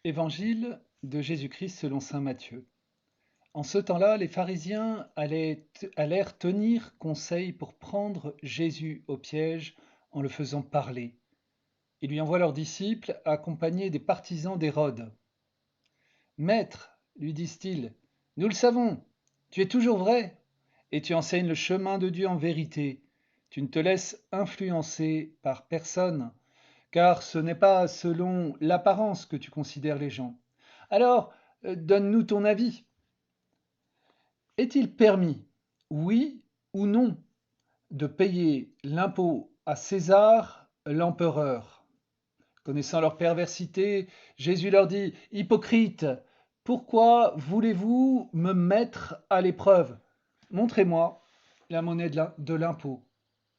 Évangile de Jésus-Christ selon saint Matthieu. En ce temps-là, les pharisiens allèrent tenir conseil pour prendre Jésus au piège en le faisant parler. Ils lui envoient leurs disciples accompagnés des partisans d'Hérode. Maître, lui disent-ils, nous le savons, tu es toujours vrai, et tu enseignes le chemin de Dieu en vérité. Tu ne te laisses influencer par personne, car ce n'est pas selon l'apparence que tu considères les gens. Alors, donne-nous ton avis. Est-il permis, oui ou non, de payer l'impôt à César, l'empereur? Connaissant leur perversité, Jésus leur dit, hypocrites, pourquoi voulez-vous me mettre à l'épreuve? Montrez-moi la monnaie de l'impôt.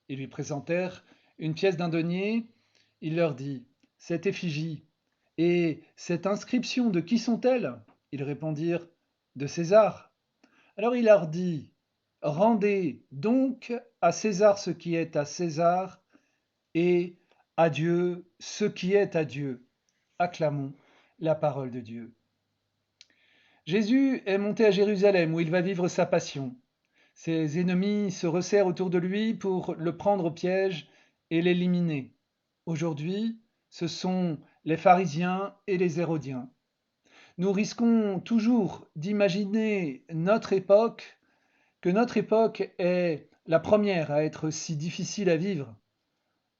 Ils lui présentèrent une pièce d'un denier. Il leur dit, cette effigie et cette inscription, de qui sont-elles? Ils répondirent, de César. Alors il leur dit, rendez donc à César ce qui est à César et à Dieu ce qui est à Dieu. Acclamons la parole de Dieu. Jésus est monté à Jérusalem où il va vivre sa passion. Ses ennemis se resserrent autour de lui pour le prendre au piège et l'éliminer. Aujourd'hui, ce sont les pharisiens et les hérodiens. Nous risquons toujours d'imaginer que notre époque est la première à être si difficile à vivre.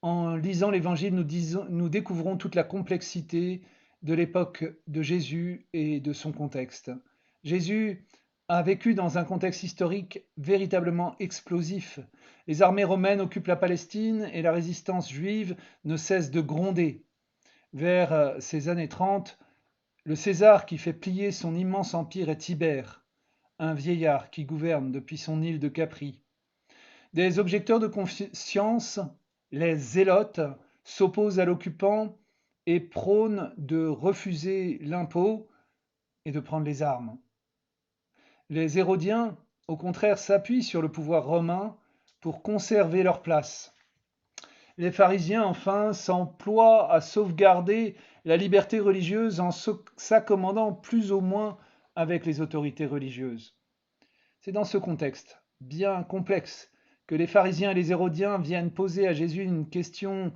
En lisant l'Évangile, nous découvrons toute la complexité de l'époque de Jésus et de son contexte. Jésus a vécu dans un contexte historique véritablement explosif. Les armées romaines occupent la Palestine et la résistance juive ne cesse de gronder. Vers ces années 30, le César qui fait plier son immense empire est Tibère, un vieillard qui gouverne depuis son île de Capri. Des objecteurs de conscience, les zélotes, s'opposent à l'occupant et prônent de refuser l'impôt et de prendre les armes. Les Hérodiens, au contraire, s'appuient sur le pouvoir romain pour conserver leur place. Les pharisiens, enfin, s'emploient à sauvegarder la liberté religieuse en s'accommodant plus ou moins avec les autorités religieuses. C'est dans ce contexte bien complexe que les pharisiens et les hérodiens viennent poser à Jésus une question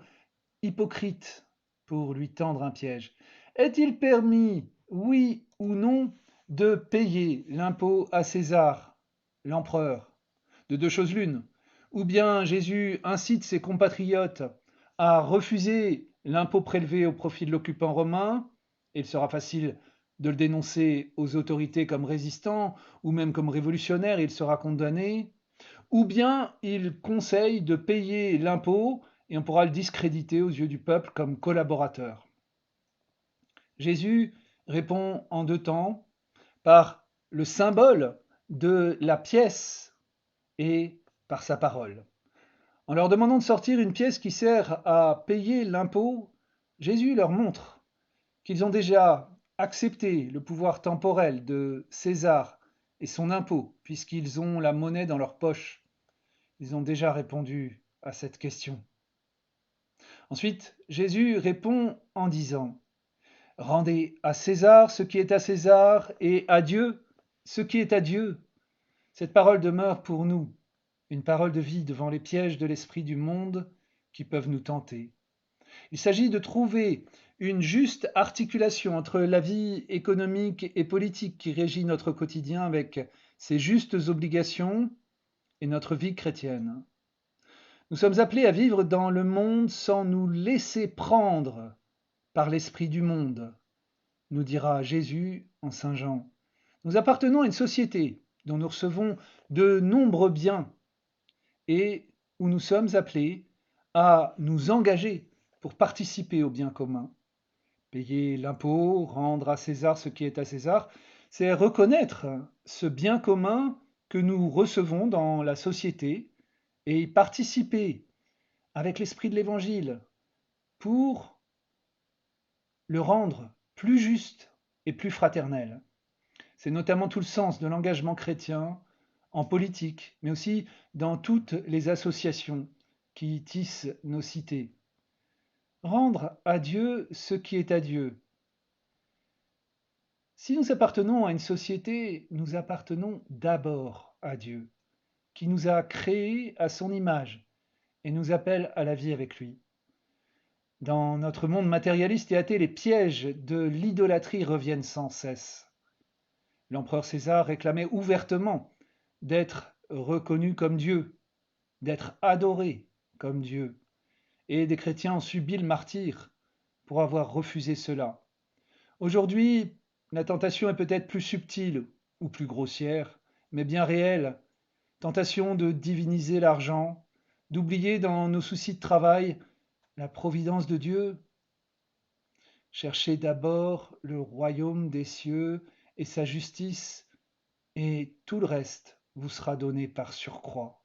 hypocrite pour lui tendre un piège. Est-il permis, oui ou non, de payer l'impôt à César, l'empereur? De deux choses l'une. Ou bien Jésus incite ses compatriotes à refuser l'impôt prélevé au profit de l'occupant romain, et il sera facile de le dénoncer aux autorités comme résistant ou même comme révolutionnaire, il sera condamné, ou bien il conseille de payer l'impôt et on pourra le discréditer aux yeux du peuple comme collaborateur. Jésus répond en deux temps par le symbole de la pièce et par sa parole. En leur demandant de sortir une pièce qui sert à payer l'impôt, Jésus leur montre qu'ils ont déjà accepté le pouvoir temporel de César et son impôt, puisqu'ils ont la monnaie dans leur poche. Ils ont déjà répondu à cette question. Ensuite, Jésus répond en disant, rendez à César ce qui est à César et à Dieu ce qui est à Dieu. Cette parole demeure pour nous une parole de vie devant les pièges de l'esprit du monde qui peuvent nous tenter. Il s'agit de trouver une juste articulation entre la vie économique et politique qui régit notre quotidien avec ses justes obligations et notre vie chrétienne. Nous sommes appelés à vivre dans le monde sans nous laisser prendre par l'esprit du monde, nous dira Jésus en Saint Jean. Nous appartenons à une société dont nous recevons de nombreux biens et où nous sommes appelés à nous engager pour participer au bien commun. Payer l'impôt, rendre à César ce qui est à César, c'est reconnaître ce bien commun que nous recevons dans la société et y participer avec l'esprit de l'Évangile pour le rendre plus juste et plus fraternel. C'est notamment tout le sens de l'engagement chrétien en politique, mais aussi dans toutes les associations qui tissent nos cités. Rendre à Dieu ce qui est à Dieu. Si nous appartenons à une société, nous appartenons d'abord à Dieu, qui nous a créés à son image et nous appelle à la vie avec lui. Dans notre monde matérialiste et athée, les pièges de l'idolâtrie reviennent sans cesse. L'empereur César réclamait ouvertement d'être reconnu comme Dieu, d'être adoré comme Dieu, et des chrétiens ont subi le martyre pour avoir refusé cela. Aujourd'hui, la tentation est peut-être plus subtile ou plus grossière, mais bien réelle. Tentation de diviniser l'argent, d'oublier dans nos soucis de travail la providence de Dieu. Cherchez d'abord le royaume des cieux et sa justice, et tout le reste vous sera donné par surcroît.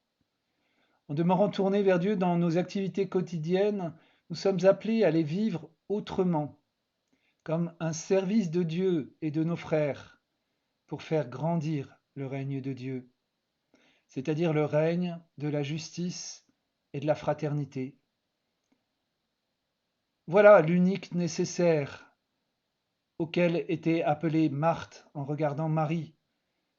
En demeurant tournés vers Dieu dans nos activités quotidiennes, nous sommes appelés à les vivre autrement, comme un service de Dieu et de nos frères, pour faire grandir le règne de Dieu, c'est-à-dire le règne de la justice et de la fraternité. Voilà l'unique nécessaire auquel était appelée Marthe en regardant Marie,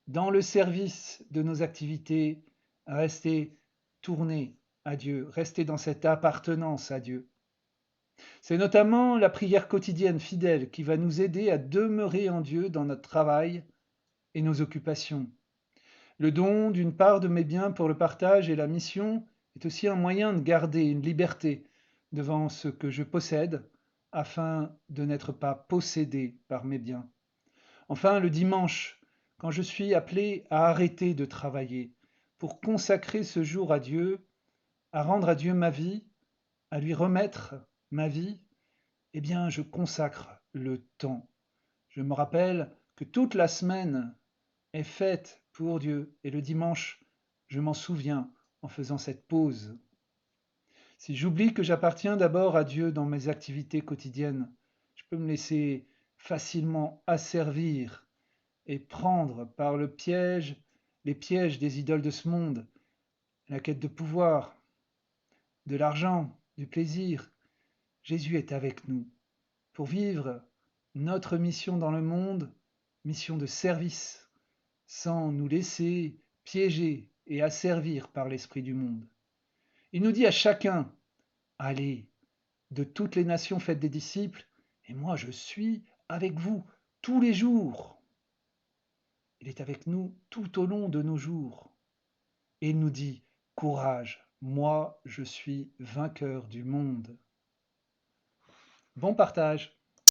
dans le service de nos activités, rester tourné à Dieu, rester dans cette appartenance à Dieu. C'est notamment la prière quotidienne fidèle qui va nous aider à demeurer en Dieu dans notre travail et nos occupations. Le don d'une part de mes biens pour le partage et la mission est aussi un moyen de garder une liberté devant ce que je possède afin de n'être pas possédé par mes biens. Enfin, le dimanche, quand je suis appelé à arrêter de travailler pour consacrer ce jour à Dieu, à rendre à Dieu ma vie, à lui remettre ma vie, eh bien, je consacre le temps. Je me rappelle que toute la semaine est faite pour Dieu et le dimanche, je m'en souviens en faisant cette pause. Si j'oublie que j'appartiens d'abord à Dieu dans mes activités quotidiennes, je peux me laisser facilement asservir et prendre par le piège, les pièges des idoles de ce monde, la quête de pouvoir, de l'argent, du plaisir. Jésus est avec nous pour vivre notre mission dans le monde, mission de service, sans nous laisser piéger et asservir par l'esprit du monde. Il nous dit à chacun, allez, de toutes les nations faites des disciples, et moi je suis avec vous tous les jours. Il est avec nous tout au long de nos jours. Et il nous dit, courage, moi je suis vainqueur du monde. Bon partage.